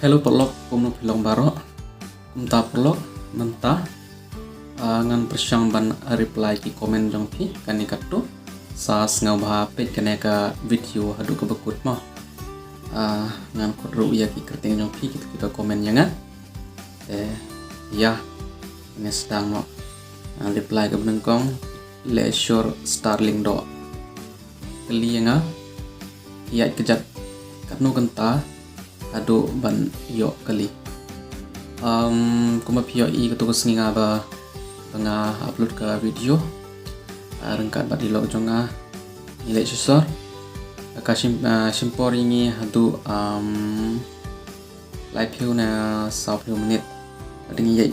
hello pelok kumno pilong baro kumta pelok mentah ngan persyang ban reply ki komen jong pi kani kattu sa ngau bah page kane ka video hadu ke bekut mah ngan kodru ya ki kerting jong pi kita komen yang ya ini sedang mo reply ke benengkong leisure starling do keli yang ya kejat katnu kenta adu ban yo kali kuma pio i ketu kesinga ba tengah upload ke video rengkat bat dilog jonga nilai susor kasim simpor ini adu live view na 10 menit ading yai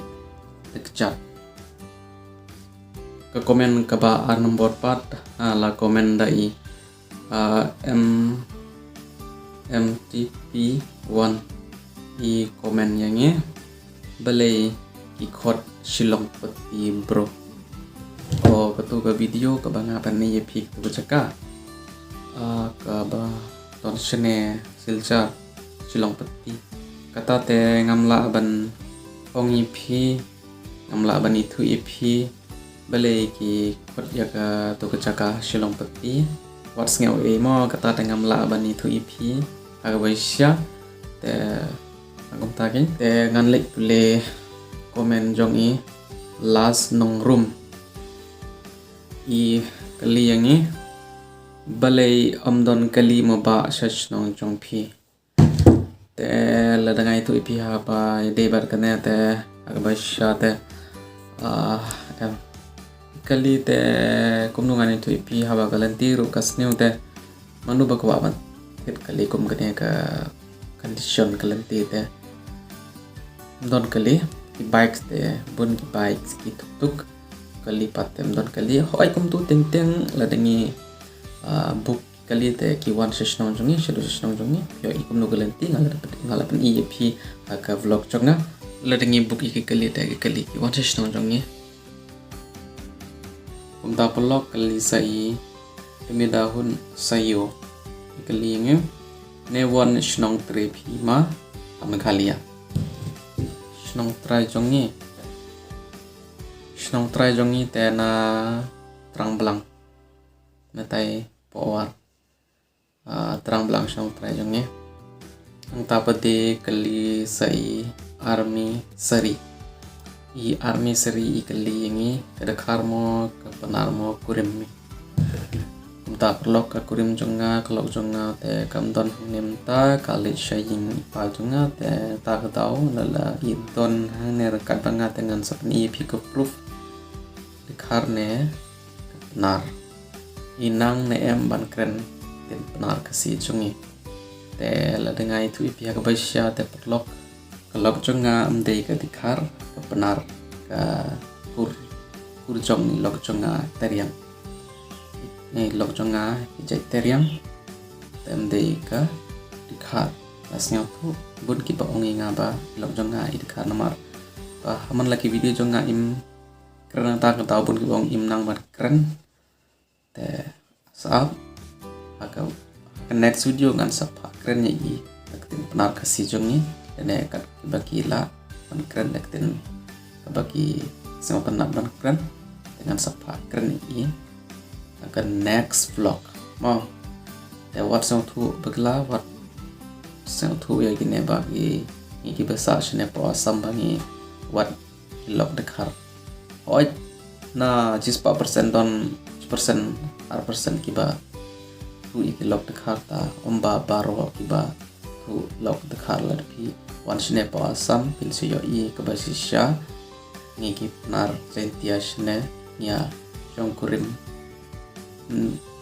dekat ke komen ke ba nombor 4 la komen dai MTP1 i komen yang balai ikut silong peti bro ketu ke video ke banga pani ye pik tu caka ke ba ton sene silcha silong peti kata te ngamla ban ong ipi ngamla ban itu ipi balai ki kot ya ke tu caka silong peti what's ngau mo kata te ngamla ban itu ipi aga baisya te agam tagin te nganlik pule komen jong i last nong room i kali yang i balai amdon kali mo ba search nong jong pi te ladanga itu ipi ha ba de bar kane te aga baisya te kali te kumnungan itu ipi ha ba galanti ru kasneu te manu ba ko hit kali kum kane ka condition kalanti te don kali ki bikes te bun ki bikes ki tuk kali patem don kali hoi kum tu teng teng ladangi book kali te ki one session jongi shadow session jongi yo ikum no kalanti ngalapan ep ka vlog jonga ladangi book ki kali te kali ki one session jongi kum ta pelok kali sai kami dahun sayo kali yang ne one snong tre phima amkhalia snong trai jongi te na terang belang natai power terang belang snong trai jongi ang tapati kali sai army sari i army sari i kali yangi kada karmo ka panarmo kurim ta perlok ka kurim jonga kelok jonga te kamdon nemta kali shaying pa jonga te ta katau nala idon hane rekat banga dengan sapni pick up proof dikarne benar inang ne em ban kren ten benar kasi jongi te la dengan itu ipi ka baisya te perlok kelok jonga amdei ka dikar ka benar ka kur jong lok jonga teriang ni lok jonga jai teriang temde ka dikhat asnya tu bun ki pa ongi nga ba lok jonga idikhat namar pa haman laki video jonga im karena ta ka bun ki bong im nang mat keren te saab aga next video ngan sapa keren nya i aktin penar kasi jongi dene kat baki la ban keren aktin baki semua penar ban keren dengan sapa keren i akan next vlog mau te wat sang thu bagla wat sang thu ya gine bagi iki basa shne po asam bangi wat log dekhar oi na 10% don 10% kiba thu iki log dekhar ta omba baro kiba thu log dekhar la pi wan shne po asam pil se yo i ka basisya ngiki nar sentia shne nya jongkurim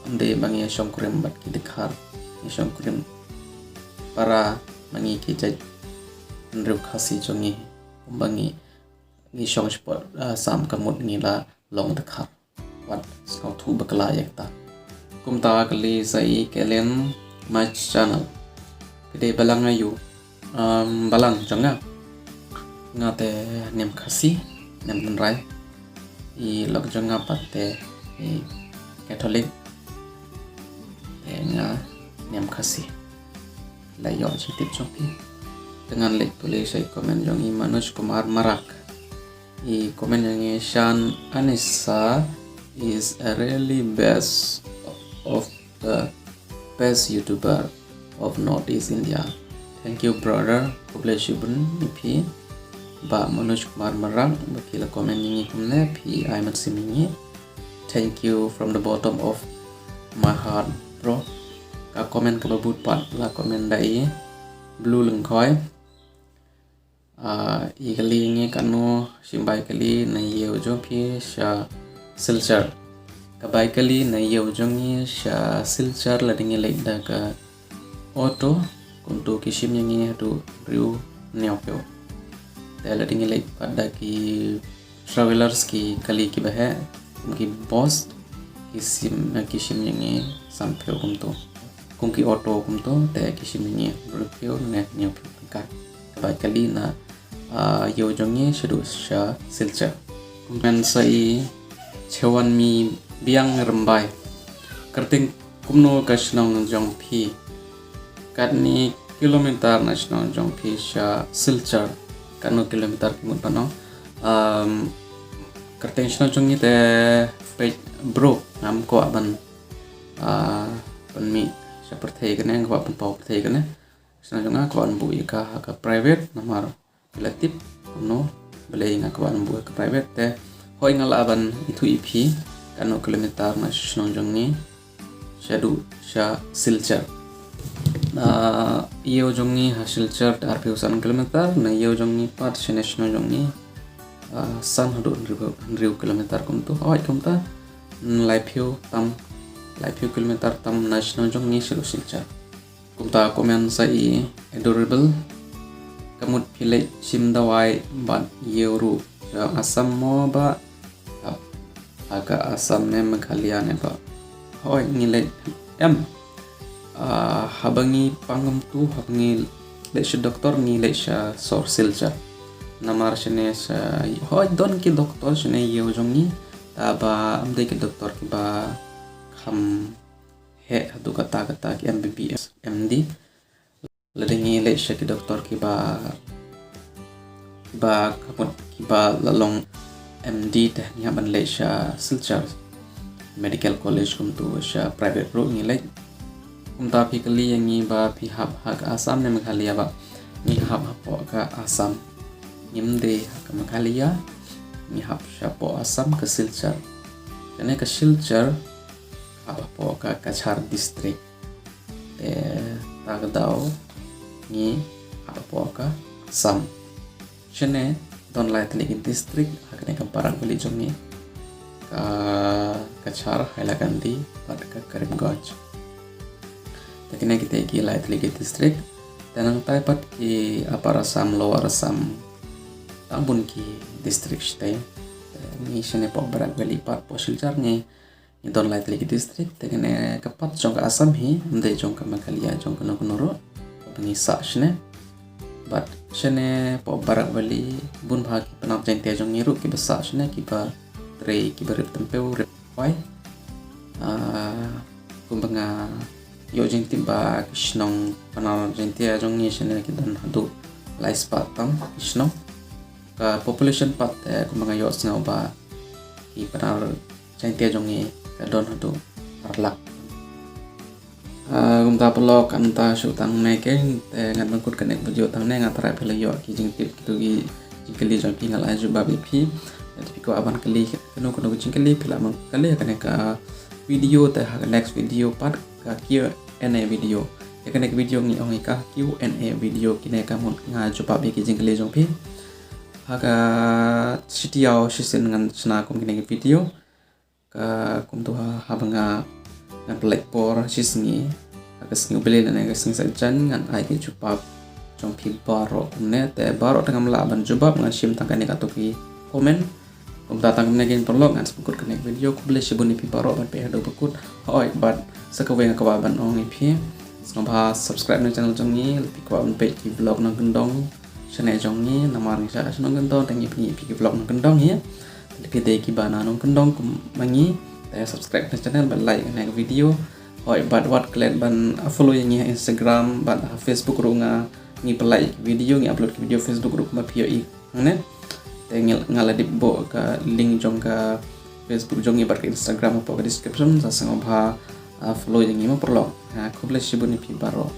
ande bangi shongkurim bat ki dikhar ni shongkurim para mangi ki jaj nru khasi jongi bangi ni shong spot sam kamut ni la long dikhar wat skau thu bakla yakta kumta kali sai kelen match channel kede balang ayu balang jonga ngate nem khasi nem nrai i lok jonga patte i Catholic nga niam khasi la yo chi tip chopi dengan like tulis saya komen jong i Manoj Kumar Marak. I komen yang i Shan Anissa is a really best of the best YouTuber of Northeast India. Thank you brother. God bless you bun ipi. Ba Manoj Kumar Marak bakila komen yang i kumne pi I mat simingi. Thank you from the bottom of my heart bro. Ka komen ka babut pat la komen dai blue lengkoi. Ikali ngi kanu simbai kali na yeu jong pi sha silchar kabai kali na yeu jong ngi sha silchar la dingi lek da ka auto kuntu kisim ngi hatu riu neopyo da la dingi lek pada ki travelers ki kali ki bahe ki boss kisim ngi sampyo kumto kungki auto kumto da kisim ngi rupyo ne neopyo ka kabai kali na yeu jongnya sedu sha silcha kumpen sai chewan mi biang rembai kerting kumno kashnong jong pi katni kilometer national jong pi sha silcha kanu kilometer kimun pano kerting shno jong ni te pe bro nam ko aban pan mi seperti kene ko pan pau seperti kene shno jong ko an bu ka private namar relatif kuno belai ngakawan buat ke private teh hoi ngalaban itu IP kano kilometer na snonjong ni shadu sha silchar na iyo jong ni hasilchar dar piusan kilometer na iyo jong ni pat snonjong ni san hadu riu kilometer kumtu hoi kumta laipiu kilometer tam na snonjong ni shadu silchar kumta komen sai adorable kamut pilih sim dawai ban yeuru asam mo ba agak asam ne Meghalaya ne ba hoi ngile habangi pangam tu habangi lesha doktor ngile sha sor silja namar shene sa hoi don ki doktor shene yeu jongi ba amde ki doktor ki ba kham he hadu kata ki MBBS MD ladingi lesha ki doktor ki ba kaput ki ba lalong MD teh ni ban lesha silchar medical college kum tu sha private ro ni lek kum ta pi kali yang ni ba pi hab hak Assam ne Meghalaya ba ni hab po ka Assam nimde ka Meghalaya ni hab sha po Assam ke silchar kene ka silchar hab po ka Kachar district Tagdao ni apa ka Assam chene don lai tli district akne ka parang beli jong ni ka Kachar Hailakandi pat ka Karimganj takine kita ki lai tli district tanang tai pat ki Upper Assam Lower Assam tambun ki district stay ni chene po barak beli pat po silchar ni don lai tli district takine ka pat jong ka Assam hi mde jong ka Meghalaya jong ka noro ni sashne but shene po barak bali bun bhag penap jente jong niru ki basa shne ki ba tre ki barip tempeu wai kumbanga yo jenti ba kishnong panal jente jong ni shene ki dan hadu lai spat tam kishnong ka population pat kumbanga yo snau ba ki panal jente jong ni ka don hadu parlak ta pelok anta show tang ne ke ngan mangkut connect video tang ne ngatara phela yo ki jing tip kitu ki jingkali jong ki ngal aju ba bp tapi ko aban kali keno kono jingkali phela mang kali kane ka video ta next video part ka Q&A video kane video ni ong ka Q&A video kine ka mon ngaju ba ki jingkali jong pi haga sitiao sisen ngan sna kom kine video ka kum tu habanga ngan black por sisngi akas ngi beli dan akas ngi sajan ngan ai ki jupap jong pi baro kumne te baro tengam laban jubab ngan sim tangkane katoki komen kum datang kene gen perlo ngan sepukut kene video ku beli sibuni pi baro ban pe hado bekut hoi bat sakawe ngakababan ong ipi ngaba subscribe na channel jong ni lepi kababan pe ki vlog nang gendong channel jong ni namar ngi sa nang gendong tangi pi vlog nang gendong ya lepi de ki bana nang gendong kum mangi te subscribe na channel ban like na video hoi bat wat klen ban follow yang Instagram ban Facebook runga ngi pelai video ngi upload video Facebook group ma pio I ne te ngala di bo ka link jong ka Facebook jong ngi bar ka Instagram po ka description sa sang bha follow yang ngi ma perlo ha kuble shibuni pi baro